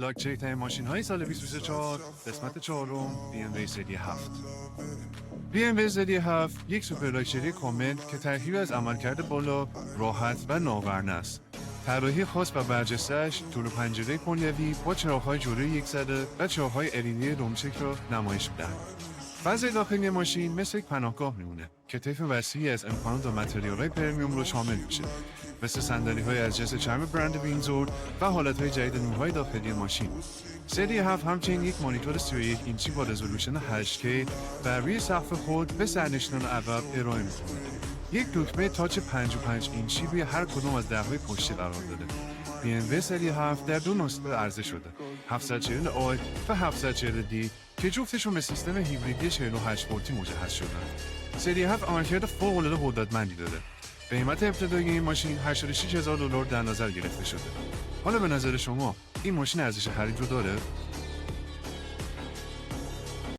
لاکچک ترین ماشین های سال 2024 قسمت چهارم BMW سری 7. BMW سری 7 یک سوپر لاکچری کامل که ترکیب از عملکرد بالا، راحت و ناورن است. طراحی خاص و برجسته‌اش طول پنجره کنیوی با چراغ‌های جلوی یک زده و چراغ‌های LED رومچک را نمایش می‌دهند. فضای داخلی ماشین مثل یک پناهگاه میمونه که طیف وسیعی از امکانات و متریال‌های پرمیوم رو شامل میشه، مثل صندلی‌های از جنس چرم برند وینزور و حالت‌های جدید نورهای داخلی ماشین. سری 7 همچنین یک مانیتور 31 اینچی با رزولوشن 8K بر روی سقف خود به سرنشینان عقب ارائه می‌کنه. یک دکمه تاچ 55 اینچی روی هر کدوم از ده‌های پشتی قرار داده. BMW سری 7 در دو نسخه عرضه شده، 740i و 740d که جفتشون به سیستم هیبریدی 48 ولتی مجهز شدن. سری 7 عملکرد فوق‌العاده قدرتمندی داره. قیمت ابتدایی این ماشین $86,000 در نظر گرفته شده. حالا به نظر شما این ماشین ارزش خرید رو داره؟